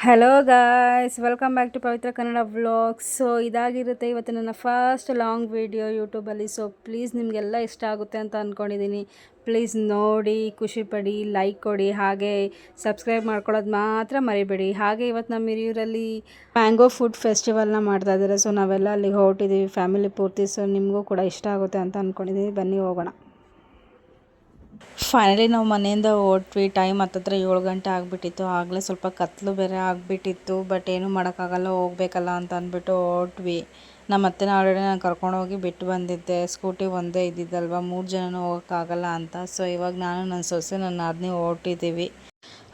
Hello guys, welcome back to Pavithra Kannada vlogs. So ಇದಾಗಿರುತ್ತೆ ಇವತ್ತು ನನ್ನ ಫಸ್ಟ್ ಲಾಂಗ್ ವಿಡಿಯೋ ಯೂಟ್ಯೂಬಲ್ಲಿ. ಸೊ ಪ್ಲೀಸ್ ನಿಮಗೆಲ್ಲ ಇಷ್ಟ ಆಗುತ್ತೆ ಅಂತ ಅಂದ್ಕೊಂಡಿದ್ದೀನಿ. ಪ್ಲೀಸ್ ನೋಡಿ, ಖುಷಿಪಡಿ, ಲೈಕ್ ಕೊಡಿ, ಹಾಗೆ ಸಬ್ಸ್ಕ್ರೈಬ್ ಮಾಡ್ಕೊಳ್ಳೋದು ಮಾತ್ರ ಮರಿಬೇಡಿ. ಹಾಗೆ ಇವತ್ತು ನಮ್ಮ ಹಿರಿಯೂರಲ್ಲಿ ಮ್ಯಾಂಗೋ ಫುಡ್ ಫೆಸ್ಟಿವಲ್ನ ಮಾಡ್ತಾ ಇದ್ದಾರೆ. ಸೊ ನಾವೆಲ್ಲ ಅಲ್ಲಿ ಹೊರಟಿದ್ದೀವಿ ಫ್ಯಾಮಿಲಿ ಪೂರ್ತಿ. ಸೊ ನಿಮಗೂ ಕೂಡ ಇಷ್ಟ ಆಗುತ್ತೆ ಅಂತ ಅಂದ್ಕೊಂಡಿದ್ದೀನಿ. ಬನ್ನಿ ಹೋಗೋಣ. ಫೈನಲಿ ನಾವು ಮನೆಯಿಂದ ಹೊರಟ್ವಿ. ಟೈಮ್ ಹತ್ತತ್ರ 7 ಗಂಟೆ ಆಗಿಬಿಟ್ಟಿತ್ತು. ಆಗಲೇ ಸ್ವಲ್ಪ ಕತ್ತಲು ಬೇರೆ ಆಗಿಬಿಟ್ಟಿತ್ತು. ಬಟ್ ಏನೂ ಮಾಡೋಕ್ಕಾಗಲ್ಲ, ಹೋಗಬೇಕಲ್ಲ ಅಂತ ಅಂದ್ಬಿಟ್ಟು ಹೊರಟ್ವಿ. ನಮ್ಮ ಅತ್ತೆನ ಆಲ್ರೆಡಿ ನಾನು ಕರ್ಕೊಂಡೋಗಿ ಬಿಟ್ಟು ಬಂದಿದ್ದೆ. ಸ್ಕೂಟಿ ಒಂದೇ ಇದ್ದಿದ್ದಲ್ವ, 3 ಜನನೂ ಹೋಗೋಕ್ಕಾಗಲ್ಲ ಅಂತ. ಸೊ ಇವಾಗ ನಾನು ನನ್ನ ಸೊಸೆ ನನ್ನ ನಾದಿನಿ ಹೊರಟಿದ್ದೀವಿ.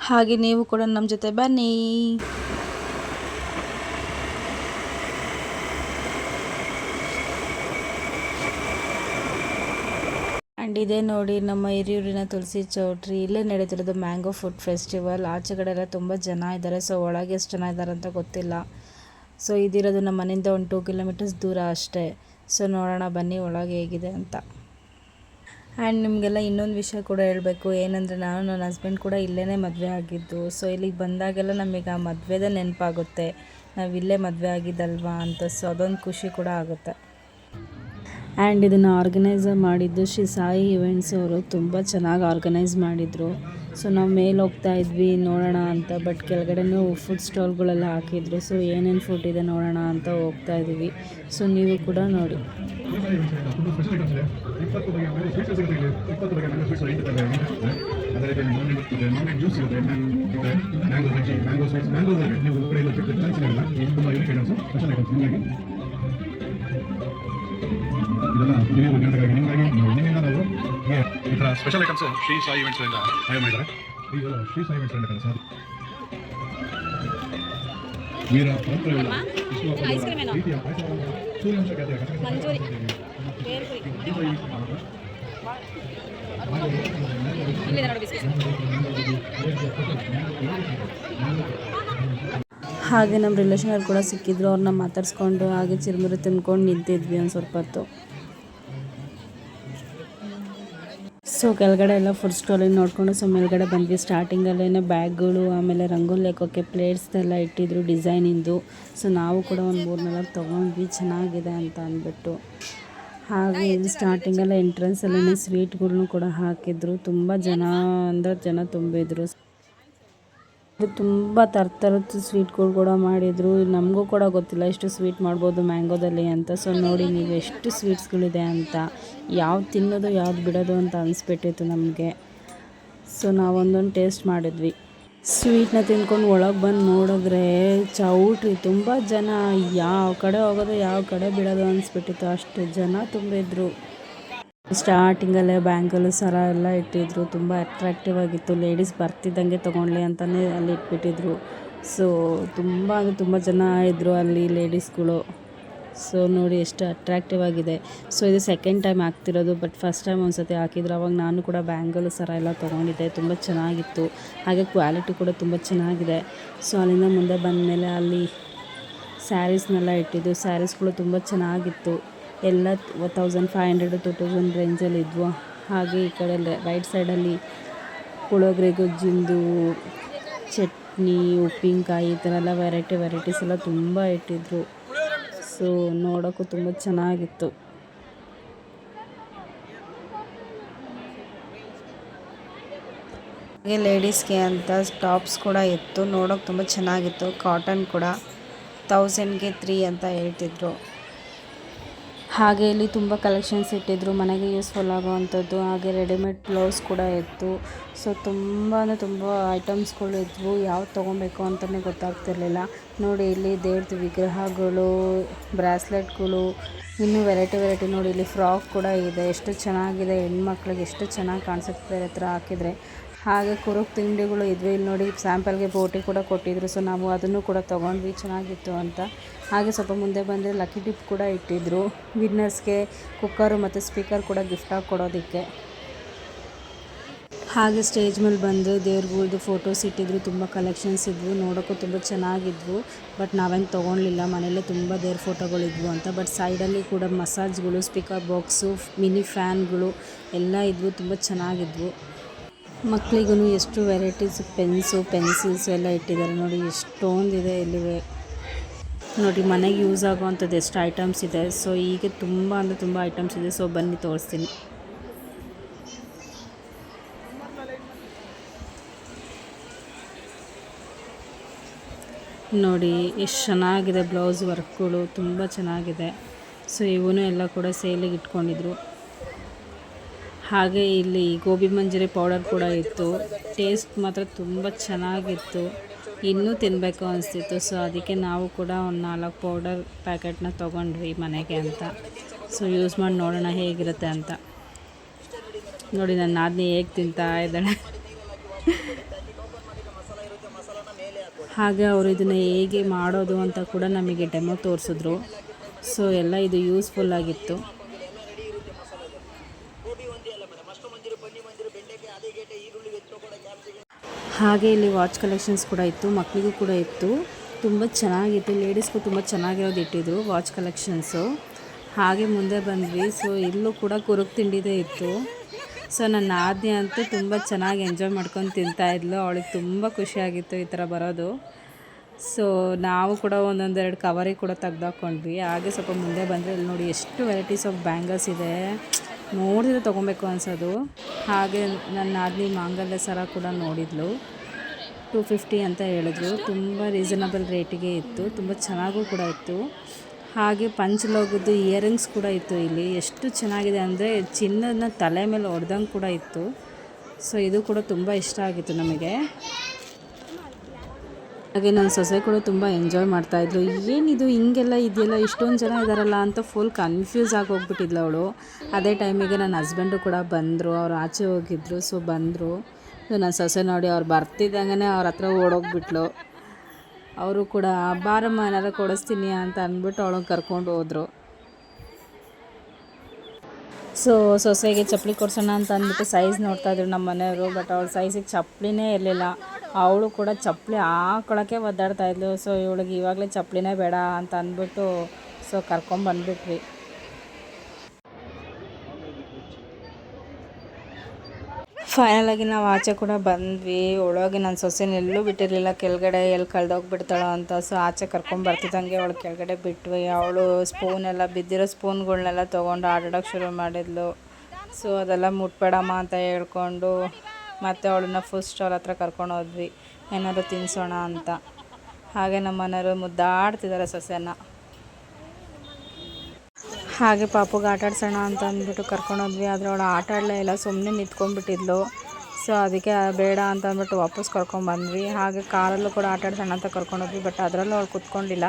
ಹಾಗೆ ನೀವು ಕೂಡ ನಮ್ಮ ಜೊತೆ ಬನ್ನಿ. ಆ್ಯಂಡ್ ಇದೇ ನೋಡಿ ನಮ್ಮ ಹಿರಿಯೂರಿನ ತುಳಸಿ ಚೌಟ್ರಿ. ಇಲ್ಲೇ ನಡೀತಿರೋದು ಮ್ಯಾಂಗೋ ಫುಡ್ ಫೆಸ್ಟಿವಲ್. ಆಚೆಗಡೆ ಎಲ್ಲ ತುಂಬ ಜನ ಇದ್ದಾರೆ. ಸೊ ಒಳಗೆ ಎಷ್ಟು ಜನ ಇದ್ದಾರೆ ಅಂತ ಗೊತ್ತಿಲ್ಲ. ಸೊ ಇದಿರೋದು ನಮ್ಮ ಮನೆಯಿಂದ ಒಂದು 2 ಕಿಲೋಮೀಟರ್ಸ್ ದೂರ ಅಷ್ಟೇ. ಸೊ ನೋಡೋಣ ಬನ್ನಿ ಒಳಗೆ ಹೇಗಿದೆ ಅಂತ. ಆ್ಯಂಡ್ ನಿಮಗೆಲ್ಲ ಇನ್ನೊಂದು ವಿಷಯ ಕೂಡ ಹೇಳಬೇಕು. ಏನಂದರೆ ನಾನು ನನ್ನ ಹಸ್ಬೆಂಡ್ ಕೂಡ ಇಲ್ಲೇ ಮದುವೆ ಆಗಿದ್ದು. ಸೊ ಇಲ್ಲಿಗೆ ಬಂದಾಗೆಲ್ಲ ನಮಗೆ ಆ ಮದುವೆದೇ ನೆನಪಾಗುತ್ತೆ, ನಾವು ಇಲ್ಲೇ ಮದುವೆ ಆಗಿದ್ದಲ್ವಾ ಅಂತ. ಸೊ ಅದೊಂದು ಖುಷಿ ಕೂಡ ಆಗುತ್ತೆ. ಆ್ಯಂಡ್ ಇದನ್ನು ಆರ್ಗನೈಸ್ ಮಾಡಿದ್ದು ಶ್ರೀ ಸಾಯಿ ಇವೆಂಟ್ಸ್ ಅವರು ತುಂಬ ಚೆನ್ನಾಗಿ ಆರ್ಗನೈಸ್ ಮಾಡಿದರು. ಸೊ ನಾವು ಮೇಲೆ ಹೋಗ್ತಾ ಇದ್ವಿ ನೋಡೋಣ ಅಂತ. ಬಟ್ ಕೆಳಗಡೆನೂ ಫುಡ್ ಸ್ಟಾಲ್ಗಳೆಲ್ಲ ಹಾಕಿದ್ರು. ಸೊ ಏನೇನು ಫುಡ್ ಇದೆ ನೋಡೋಣ ಅಂತ ಹೋಗ್ತಾ ಇದ್ದೀವಿ. ಸೊ ನೀವು ಕೂಡ ನೋಡಿ. ಇದೆಲ್ಲ ನಿಮಗಾಗಿ ನಾವು ಈ ಥರ ಸ್ಪೆಷಲ್ ಐಟಮ್ಸು ಶ್ರೀ ಸಾಯಿ ಇವೆಂಟ್ಸ್ಗಳಿಂದ ಸಹಾಯ ಮಾಡಿದ್ದಾರೆ. ಇದೆಲ್ಲ ಶ್ರೀ ಸಾಯಿ ಇವೆಂಟ್ಸ್ ಅಂತ ಸರ್ ವೀರ ಪರಂಪರೆಯುಳ್ಳ ರೀತಿಯ ಸೂರ್ಯಾಂಶ ಖ್ಯಾತಿಯ ಹಾಗೆ ನಮ್ಮ ರಿಲೇಷನ್ ಕೂಡ ಸಿಕ್ಕಿದ್ರು. ಅವ್ರನ್ನ ಮಾತಾಡಿಸ್ಕೊಂಡು ಹಾಗೆ ಚಿರುಮುರಿ ತಿನ್ಕೊಂಡು ನಿಂತಿದ್ವಿ ಒಂದು ಸ್ವಲ್ಪ ಹೊತ್ತು. ಸೊ ಕೆಳಗಡೆ ಎಲ್ಲ ಫುಡ್ ಸ್ಟಾಲಿಂಗ್ ನೋಡಿಕೊಂಡು ಸೊ ಮೇಲ್ಗಡೆ ಬಂದ್ವಿ. ಸ್ಟಾರ್ಟಿಂಗಲ್ಲೇ ಬ್ಯಾಗ್ಗಳು, ಆಮೇಲೆ ರಂಗೋಲಿ ಹಾಕೋಕ್ಕೆ ಪ್ಲೇಟ್ಸ್ ಎಲ್ಲ ಇಟ್ಟಿದ್ರು ಡಿಸೈನಿಂದು. ಸೊ ನಾವು ಕೂಡ ಒಂದು 3-4 ತೊಗೊಂಡ್ವಿ, ಚೆನ್ನಾಗಿದೆ ಅಂತ ಅಂದ್ಬಿಟ್ಟು. ಹಾಗೆ ಇಲ್ಲಿ ಸ್ಟಾರ್ಟಿಂಗೆಲ್ಲ ಎಂಟ್ರೆನ್ಸಲ್ಲೇ ಸ್ವೀಟ್ಗಳ್ನೂ ಕೂಡ ಹಾಕಿದ್ರು. ತುಂಬ ಜನ ಅಂದರೆ ಜನ ತುಂಬಿದ್ರು. ತುಂಬ ಥರದ್ದು ಸ್ವೀಟ್ಗಳು ಕೂಡ ಮಾಡಿದರು. ನಮಗೂ ಕೂಡ ಗೊತ್ತಿಲ್ಲ ಎಷ್ಟು ಸ್ವೀಟ್ ಮಾಡ್ಬೋದು ಮ್ಯಾಂಗೋದಲ್ಲಿ ಅಂತ. ಸೊ ನೋಡಿ ನೀವು ಎಷ್ಟು ಸ್ವೀಟ್ಸ್ಗಳಿದೆ ಅಂತ. ಯಾವ್ದು ತಿನ್ನೋದು ಯಾವ್ದು ಬಿಡೋದು ಅಂತ ಅನಿಸ್ಬಿಟ್ಟಿತ್ತು ನಮಗೆ. ಸೊ ನಾವೊಂದೊಂದು ಟೇಸ್ಟ್ ಮಾಡಿದ್ವಿ. ಸ್ವೀಟ್ನ ತಿಂದ್ಕೊಂಡು ಒಳಗೆ ಬಂದು ನೋಡಿದ್ರೆ ಚೌಟ್ರಿ ತುಂಬ ಜನ. ಯಾವ ಕಡೆ ಹೋಗೋದು ಯಾವ ಕಡೆ ಬಿಡೋದು ಅನಿಸ್ಬಿಟ್ಟಿತ್ತು, ಅಷ್ಟು ಜನ ತುಂಬಿದ್ರು. ಸ್ಟಾರ್ಟಿಂಗಲ್ಲೇ ಬ್ಯಾಂಗಲ್ ಸರ ಎಲ್ಲ ಇಟ್ಟಿದ್ರು. ತುಂಬ ಅಟ್ರಾಕ್ಟಿವ್ ಆಗಿತ್ತು. ಲೇಡೀಸ್ ಬರ್ತಿದ್ದಂಗೆ ತೊಗೊಳ್ಳಿ ಅಂತಲೇ ಅಲ್ಲಿ ಇಟ್ಬಿಟ್ಟಿದ್ರು. ಸೊ ತುಂಬ ಜನ ಇದ್ದರು ಅಲ್ಲಿ ಲೇಡೀಸ್ಗಳು. ಸೊ ನೋಡಿ ಎಷ್ಟು ಅಟ್ರಾಕ್ಟಿವ್ ಆಗಿದೆ. ಸೊ ಇದು ಸೆಕೆಂಡ್ ಟೈಮ್ ಆಗ್ತಿರೋದು. ಬಟ್ ಫಸ್ಟ್ ಟೈಮ್ ಒಂದು ಸತಿ ಹಾಕಿದ್ರು. ಅವಾಗ ನಾನು ಕೂಡ ಬ್ಯಾಂಗಲ್ ಸರ ಎಲ್ಲ ತೊಗೊಂಡಿದ್ದೆ. ತುಂಬ ಚೆನ್ನಾಗಿತ್ತು. ಹಾಗೆ ಕ್ವಾಲಿಟಿ ಕೂಡ ತುಂಬ ಚೆನ್ನಾಗಿದೆ. ಸೊ ಅಲ್ಲಿಂದ ಮುಂದೆ ಬಂದಮೇಲೆ ಅಲ್ಲಿ ಸ್ಯಾರೀಸ್ನೆಲ್ಲ ಇಟ್ಟಿದ್ದು. ಸ್ಯಾರೀಸ್ಗಳು ತುಂಬ ಚೆನ್ನಾಗಿತ್ತು. ಎಲ್ಲ 1500-2000 ರೇಂಜಲ್ಲಿ ಇದ್ವು. ಹಾಗೆ ಈ ಕಡೆ ರೈಟ್ ಸೈಡಲ್ಲಿ ಪುಳಿಯೋಗರೆ, ಗೊಜ್ಜಿಂದು, ಚಟ್ನಿ, ಉಪ್ಪಿನಕಾಯಿ ಈ ಥರ ಎಲ್ಲ ವೆರೈಟೀಸ್ ಎಲ್ಲ ತುಂಬ ಇಟ್ಟಿದ್ರು. ಸೊ ನೋಡೋಕ್ಕೂ ತುಂಬ ಚೆನ್ನಾಗಿತ್ತು. ಹಾಗೆ ಲೇಡೀಸ್ಗೆ ಅಂತ ಟಾಪ್ಸ್ ಕೂಡ ಇತ್ತು. ನೋಡೋಕೆ ತುಂಬ ಚೆನ್ನಾಗಿತ್ತು. ಕಾಟನ್ ಕೂಡ 1000ಗೆ 3 ಅಂತ ಹೇಳ್ತಿದ್ರು. ಹಾಗೆ ಇಲ್ಲಿ ತುಂಬ ಕಲೆಕ್ಷನ್ಸ್ ಇಟ್ಟಿದ್ರು, ಮನೆಗೆ ಯೂಸ್ಫುಲ್ ಆಗೋವಂಥದ್ದು. ಹಾಗೆ ರೆಡಿಮೇಡ್ ಬ್ಲೌಸ್ ಕೂಡ ಇತ್ತು. ಸೊ ತುಂಬ ಐಟಮ್ಸ್ಗಳು ಇದ್ವು. ಯಾವ್ದು ತೊಗೊಬೇಕು ಅಂತಲೇ ಗೊತ್ತಾಗ್ತಿರ್ಲಿಲ್ಲ. ನೋಡಿ ಇಲ್ಲಿ ದೇವ್ರದ್ದು ವಿಗ್ರಹಗಳು, ಬ್ರಾಸ್ಲೆಟ್ಗಳು, ಇನ್ನೂ ವೆರೈಟಿ ನೋಡಿ. ಇಲ್ಲಿ ಫ್ರಾಕ್ ಕೂಡ ಇದೆ. ಎಷ್ಟು ಚೆನ್ನಾಗಿದೆ, ಹೆಣ್ಮಕ್ಳಿಗೆ ಎಷ್ಟು ಚೆನ್ನಾಗಿ ಕಾಣಿಸುತ್ತೆ ಬೇರೆ ಹತ್ರ ಹಾಕಿದರೆ. ಹಾಗೆ ಕುರುಕ್ ತಿಂಡಿಗಳು ಇದ್ವಿ. ಇಲ್ಲಿ ನೋಡಿ ಸ್ಯಾಂಪಲ್ಗೆ ಬೋಟಿ ಕೂಡ ಕೊಟ್ಟಿದ್ರು. ಸೊ ನಾವು ಅದನ್ನು ಕೂಡ ತೊಗೊಂಡ್ವಿ, ಚೆನ್ನಾಗಿತ್ತು ಅಂತ. ಹಾಗೆ ಸ್ವಲ್ಪ ಮುಂದೆ ಬಂದರೆ ಲಕ್ಕಿ ಟಿಪ್ ಕೂಡ ಇಟ್ಟಿದ್ರು. ವಿನ್ನರ್ಸ್ಗೆ ಕುಕ್ಕರು ಮತ್ತು ಸ್ಪೀಕರ್ ಕೂಡ ಗಿಫ್ಟಾಗಿ ಕೊಡೋದಕ್ಕೆ. ಹಾಗೆ ಸ್ಟೇಜ್ ಮೇಲೆ ಬಂದು ದೇವ್ರಗಳ್ದು ಫೋಟೋಸ್ ಇಟ್ಟಿದ್ರು. ತುಂಬ ಕಲೆಕ್ಷನ್ಸ್ ಇದ್ವು. ನೋಡೋಕ್ಕೂ ತುಂಬ ಚೆನ್ನಾಗಿದ್ವು. ಬಟ್ ನಾವೇನು ತೊಗೊಳ್ಲಿಲ್ಲ, ಮನೆಯಲ್ಲೇ ತುಂಬ ದೇವ್ರ ಫೋಟೋಗಳಿದ್ವು ಅಂತ. ಬಟ್ ಸೈಡಲ್ಲಿ ಕೂಡ ಮಸಾಜ್ಗಳು, ಸ್ಪೀಕರ್ ಬಾಕ್ಸು, ಮಿನಿ ಫ್ಯಾನ್ಗಳು ಎಲ್ಲ ಇದ್ವು. ತುಂಬ ಚೆನ್ನಾಗಿದ್ವು. ಮಕ್ಕಳಿಗೂ ಎಷ್ಟು ವೆರೈಟೀಸ್ ಪೆನ್ಸಿಲ್ಸು ಎಲ್ಲ ಇಟ್ಟಿದ್ದಾರೆ ನೋಡಿ, ಎಷ್ಟೊಂದಿದೆ ಇಲ್ಲಿವೆ ನೋಡಿ. ಮನೆಗೆ ಯೂಸ್ ಆಗುವಂಥದ್ದು ಎಷ್ಟು ಐಟಮ್ಸ್ ಇದೆ. ಸೊ ಹೀಗೆ ತುಂಬ ಅಂದರೆ ತುಂಬ ಐಟಮ್ಸ್ ಇದೆ. ಸೊ ಬನ್ನಿ ತೋರಿಸ್ತೀನಿ ನೋಡಿ. ಎಷ್ಟು ಚೆನ್ನಾಗಿದೆ ಬ್ಲೌಸ್ ವರ್ಕ್ಗಳು, ತುಂಬ ಚೆನ್ನಾಗಿದೆ. ಸೊ ಇವನು ಎಲ್ಲ ಕೂಡ ಸೇಲಿಗೆ ಇಟ್ಕೊಂಡಿದ್ರು. ಹಾಗೆ ಇಲ್ಲಿ ಗೋಬಿ ಮಂಚೂರಿ ಪೌಡರ್ ಕೂಡ ಇತ್ತು. ಟೇಸ್ಟ್ ಮಾತ್ರ ತುಂಬ ಚೆನ್ನಾಗಿತ್ತು, ಇನ್ನೂ ತಿನ್ನಬೇಕು ಅನಿಸ್ತಿತ್ತು. ಸೊ ಅದಕ್ಕೆ ನಾವು ಕೂಡ ಒಂದು 4 ಪೌಡರ್ ಪ್ಯಾಕೆಟ್ನ ತೊಗೊಂಡ್ವಿ ಮನೆಗೆ ಅಂತ. ಸೊ ಯೂಸ್ ಮಾಡಿ ನೋಡೋಣ ಹೇಗಿರುತ್ತೆ ಅಂತ. ನೋಡಿ ನನ್ನ ನಾದಿನಿ ಹೇಗೆ ತಿಂತಾ ಇದ್ದಾಳೆ. ಹಾಗೆ ಅವರು ಇದನ್ನು ಹೇಗೆ ಮಾಡೋದು ಅಂತ ಕೂಡ ನಮಗೆ ಡೆಮೋ ತೋರಿಸಿದ್ರು. ಸೊ ಎಲ್ಲ ಇದು ಯೂಸ್ಫುಲ್ ಆಗಿತ್ತು. ಹಾಗೆ ಇಲ್ಲಿ ವಾಚ್ ಕಲೆಕ್ಷನ್ಸ್ ಕೂಡ ಇತ್ತು, ಮಕ್ಕಳಿಗೂ ಕೂಡ ಇತ್ತು. ತುಂಬ ಚೆನ್ನಾಗಿತ್ತು, ಲೇಡೀಸ್ಗೂ ತುಂಬ ಚೆನ್ನಾಗಿರೋದು ಇಟ್ಟಿದ್ರು ವಾಚ್ ಕಲೆಕ್ಷನ್ಸು. ಹಾಗೆ ಮುಂದೆ ಬಂದ್ವಿ. ಸೊ ಇಲ್ಲೂ ಕೂಡ ಕುರುಕ್ ತಿಂಡಿದೇ ಇತ್ತು. ಸೊ ನನ್ನ ನಾದಿನಿ ಅಂತೂ ತುಂಬ ಚೆನ್ನಾಗಿ ಎಂಜಾಯ್ ಮಾಡ್ಕೊಂಡು ತಿಂತಾಯಿದ್ಲು. ಅವಳಿಗೆ ತುಂಬ ಖುಷಿಯಾಗಿತ್ತು ಈ ಥರ ಬರೋದು. ಸೊ ನಾವು ಕೂಡ ಒಂದೊಂದೆರಡು ಕವರಿಗೆ ಕೂಡ ತೆಗ್ದಾಕೊಂಡ್ವಿ. ಹಾಗೆ ಸ್ವಲ್ಪ ಮುಂದೆ ಬಂದರೆ ಇಲ್ಲಿ ನೋಡಿ ಎಷ್ಟು ವೆರೈಟೀಸ್ ಆಫ್ ಬ್ಯಾಂಗಲ್ಸ್ ಇದೆ, ನೋಡಿದ್ರೆ ತೊಗೊಬೇಕು ಅನ್ಸೋದು. ಹಾಗೆ ನನ್ನ ನಾದಿನಿ ಮಾಂಗಲ್ಯ ಸರ ಕೂಡ ನೋಡಿದ್ಲು, 250 ಅಂತ ಹೇಳಿದ್ರು. ತುಂಬ ರೀಸನಬಲ್ ರೇಟಿಗೆ ಇತ್ತು, ತುಂಬ ಚೆನ್ನಾಗೂ ಕೂಡ ಇತ್ತು. ಹಾಗೆ ಪಂಚಲೋಗದ್ದು ಇಯರಿಂಗ್ಸ್ ಕೂಡ ಇತ್ತು ಇಲ್ಲಿ. ಎಷ್ಟು ಚೆನ್ನಾಗಿದೆ ಅಂದರೆ ಚಿನ್ನದನ್ನ ತಲೆ ಮೇಲೆ ಹೊಡೆದಂಗೆ ಕೂಡ ಇತ್ತು. ಸೊ ಇದು ಕೂಡ ತುಂಬ ಇಷ್ಟ ಆಗಿತ್ತು ನಮಗೆ. ಹಾಗೆ ನನ್ನ ಸೊಸೆ ಕೂಡ ತುಂಬ ಎಂಜಾಯ್ ಮಾಡ್ತಾಯಿದ್ಲು. ಏನಿದು ಹಿಂಗೆಲ್ಲ ಇದೆಯಲ್ಲ, ಇಷ್ಟೊಂದು ಜನ ಇದ್ದಾರಲ್ಲ ಅಂತ ಫುಲ್ ಕನ್ಫ್ಯೂಸ್ ಆಗಿ ಹೋಗ್ಬಿಟ್ಟಿದ್ಲು ಅವಳು. ಅದೇ ಟೈಮಿಗೆ ನನ್ನ ಹಸ್ಬೆಂಡು ಕೂಡ ಬಂದರು, ಅವ್ರು ಆಚೆ ಹೋಗಿದ್ರು. ಸೊ ಬಂದರು. ಸೊ ನನ್ನ ಸೊಸೆ ನೋಡಿ ಅವ್ರು ಬರ್ತಿದ್ದಂಗೆ ಅವ್ರ ಹತ್ರ ಓಡೋಗ್ಬಿಟ್ಲು. ಅವರು ಕೂಡ ಬಾರಮ್ಮ ಏನಾರು ಕೊಡಿಸ್ತೀನಿ ಅಂತ ಅಂದ್ಬಿಟ್ಟು ಅವಳನ್ನು ಕರ್ಕೊಂಡು ಹೋದರು. ಸೊ ಸೊಸೆಗೆ ಚಪ್ಪಲಿ ಕೊಡ್ಸೋಣ ಅಂತ ಅಂದ್ಬಿಟ್ಟು ಸೈಜ್ ನೋಡ್ತಾಯಿದ್ರು ನಮ್ಮ ಮನೆಯವರು. ಬಟ್ ಅವಳ ಸೈಜಿಗೆ ಚಪ್ಪಲಿನೇ ಇರಲಿಲ್ಲ. ಅವಳು ಕೂಡ ಚಪ್ಪಲಿ ಹಾಕೊಳ್ಳೋಕ್ಕೆ ಒದ್ದಾಡ್ತಾಯಿದ್ಲು. ಸೊ ಇವಳಿಗೆ ಇವಾಗಲೇ ಚಪ್ಪಲಿನೇ ಬೇಡ ಅಂತ ಅಂದ್ಬಿಟ್ಟು ಸೊ ಕರ್ಕೊಂಬಂದ್ಬಿಟ್ವಿ. ಫೈನಲಾಗಿ ನಾವು ಆಚೆ ಕೂಡ ಬಂದ್ವಿ. ಒಳಗೆ ನನ್ನ ಸೊಸೆನ ಎಲ್ಲೂ ಬಿಟ್ಟಿರಲಿಲ್ಲ, ಕೆಳಗಡೆ ಎಲ್ಲಿ ಕಳೆದೋಗ್ಬಿಡ್ತಾಳೋ ಅಂತ. ಸೊ ಆಚೆ ಕರ್ಕೊಂಬರ್ತಿದ್ದಂಗೆ ಅವಳು ಕೆಳಗಡೆ ಬಿಟ್ವಿ. ಅವಳು ಸ್ಪೂನೆಲ್ಲ ಬಿದ್ದಿರೋ ಸ್ಪೂನ್ಗಳನ್ನೆಲ್ಲ ತೊಗೊಂಡು ಆಟಾಡೋಕ್ಕೆ ಶುರು ಮಾಡಿದ್ಲು. ಸೊ ಅದೆಲ್ಲ ಮುಟ್ಬೇಡಮ್ಮ ಅಂತ ಹೇಳ್ಕೊಂಡು ಮತ್ತು ಅವಳನ್ನ ಫುಡ್ ಸ್ಟಾಲ್ ಹತ್ರ ಕರ್ಕೊಂಡು ಹೋದ್ವಿ, ಏನಾದರೂ ತಿನ್ನಿಸೋಣ ಅಂತ. ಹಾಗೆ ನಮ್ಮ ಮನೆಯವರು ಮುದ್ದಾಡ್ತಿದ್ದಾರೆ ಸೊಸೆನ. ಹಾಗೆ ಪಾಪುಗೆ ಆಟಾಡ್ಸೋಣ ಅಂತ ಅಂದ್ಬಿಟ್ಟು ಕರ್ಕೊಂಡೋದ್ವಿ. ಆದರೆ ಅವಳು ಆಟ ಆಡಲೇ ಇಲ್ಲ, ಸುಮ್ಮನೆ ನಿಂತ್ಕೊಂಡ್ಬಿಟ್ಟಿದ್ಲು. ಸೊ ಅದಕ್ಕೆ ಬೇಡ ಅಂತ ಅಂದ್ಬಿಟ್ಟು ವಾಪಸ್ ಕರ್ಕೊಂಡ್ಬಂದ್ವಿ. ಹಾಗೆ ಕಾರಲ್ಲೂ ಕೂಡ ಆಟಾಡ್ಸೋಣ ಅಂತ ಕರ್ಕೊಂಡೋದ್ವಿ. ಬಟ್ ಅದರಲ್ಲೂ ಅವಳು ಕೂತ್ಕೊಂಡಿಲ್ಲ.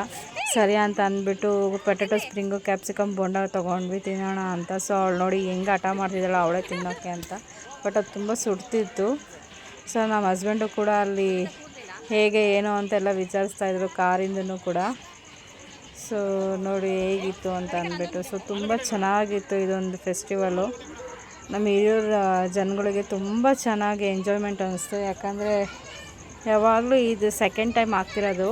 ಸರಿ ಅಂತ ಅಂದ್ಬಿಟ್ಟು ಪೊಟ್ಯಾಟೊ ಸ್ಪ್ರಿಂಗು ಕ್ಯಾಪ್ಸಿಕಮ್ ಬೋಂಡ ತೊಗೊಂಡ್ವಿ ತಿನ್ನೋಣ ಅಂತ. ಸೊ ಅವಳು ನೋಡಿ ಹೆಂಗೆ ಆಟ ಮಾಡ್ತಿದ್ದಾಳೆ ಅವಳೇ ತಿನ್ನೋಕ್ಕೆ ಅಂತ. ಬಟ್ ಅದು ತುಂಬ ಸುಡ್ತಿತ್ತು. ಸೊ ನಮ್ಮ ಹಸ್ಬೆಂಡು ಕೂಡ ಅಲ್ಲಿ ಹೇಗೆ ಏನು ಅಂತೆಲ್ಲ ವಿಚಾರಿಸ್ತಾಯಿದ್ರು ಕಾರಿಂದನೂ ಕೂಡ. ಸೊ ನೋಡಿ ಹೇಗಿತ್ತು ಅಂತ ಅಂದ್ಬಿಟ್ಟು. ಸೊ ತುಂಬ ಚೆನ್ನಾಗಿತ್ತು ಇದೊಂದು ಫೆಸ್ಟಿವಲು. ನಮ್ಮ ಹಿರಿಯೂರ ಜನಗಳಿಗೆ ತುಂಬ ಚೆನ್ನಾಗಿ ಎಂಜಾಯ್ಮೆಂಟ್ ಅನ್ನಿಸ್ತು. ಯಾಕಂದರೆ ಯಾವಾಗಲೂ ಇದು ಸೆಕೆಂಡ್ ಟೈಮ್ ಆಗ್ತಿರೋದು.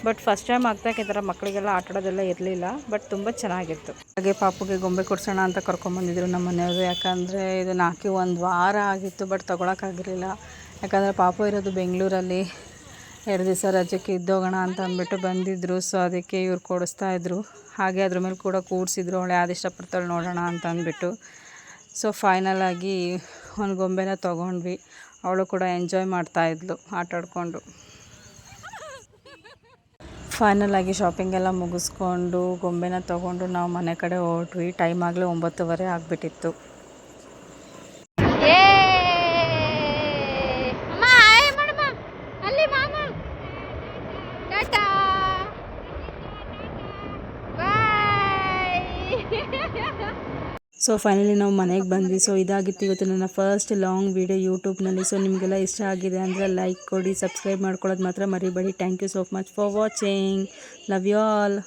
ಬಟ್ ಫಸ್ಟ್ ಟೈಮ್ ಆಗ್ತಾಕೆ ಈ ಥರ ಮಕ್ಕಳಿಗೆಲ್ಲ ಆಟಾಡೋದೆಲ್ಲ ಇರಲಿಲ್ಲ. ಬಟ್ ತುಂಬ ಚೆನ್ನಾಗಿತ್ತು. ಹಾಗೆ ಪಾಪುಗೆ ಗೊಂಬೆ ಕೊಡ್ಸೋಣ ಅಂತ ಕರ್ಕೊಂಬಂದಿದ್ರು ನಮ್ಮ ಮನೆಯವರು. ಯಾಕಂದರೆ ಇದನ್ನು ಹಾಕಿ 1 ವಾರ ಆಗಿತ್ತು, ಬಟ್ ತೊಗೊಳಕ್ಕಾಗಿರಲಿಲ್ಲ. ಯಾಕಂದರೆ ಪಾಪು ಇರೋದು ಬೆಂಗಳೂರಲ್ಲಿ, 2 ದಿವಸ ರಜಕ್ಕೆ ಇದ್ದೋಗೋಣ ಅಂತ ಅಂದ್ಬಿಟ್ಟು ಬಂದಿದ್ದರು. ಸೊ ಅದಕ್ಕೆ ಇವ್ರು ಕೊಡಿಸ್ತಾಯಿದ್ರು. ಹಾಗೆ ಅದ್ರ ಮೇಲೆ ಕೂಡ ಕೂಡಿಸಿದ್ರು, ಅವಳು ಯಾವ್ದು ಇಷ್ಟಪಡ್ತಾಳೆ ನೋಡೋಣ ಅಂತ ಅಂದ್ಬಿಟ್ಟು. ಸೊ ಫೈನಲಾಗಿ ಒಂದು ಗೊಂಬೆನ ತೊಗೊಂಡ್ವಿ. ಅವಳು ಕೂಡ ಎಂಜಾಯ್ ಮಾಡ್ತಾಯಿದ್ಲು ಆಟಾಡಿಕೊಂಡು. ಫೈನಲಾಗಿ ಶಾಪಿಂಗ್ ಎಲ್ಲ ಮುಗಿಸ್ಕೊಂಡು ಗೊಂಬೆನ ತೊಗೊಂಡು ನಾವು ಮನೆ ಕಡೆ ಹೊರಟ್ವಿ. ಟೈಮ್ ಆಗಲೇ 9:15 ಆಗಿಬಿಟ್ಟಿತ್ತು. ಸೊ ಫೈನಲಿ ನಾವು ಮನೆಗೆ ಬಂದ್ವಿ. ಸೊ ಇದಾಗಿತ್ತು ಇವತ್ತು ನನ್ನ ಫಸ್ಟ್ ಲಾಂಗ್ ವೀಡಿಯೋ ಯೂಟ್ಯೂಬ್ನಲ್ಲಿ. ಸೊ ನಿಮಗೆಲ್ಲ ಇಷ್ಟ ಆಗಿದೆ ಅಂದರೆ ಲೈಕ್ ಕೊಡಿ, ಸಬ್ಸ್ಕ್ರೈಬ್ ಮಾಡ್ಕೊಳ್ಳೋದು ಮಾತ್ರ ಮರಿಬೇಡಿ. Thank you so much for watching. Love you all.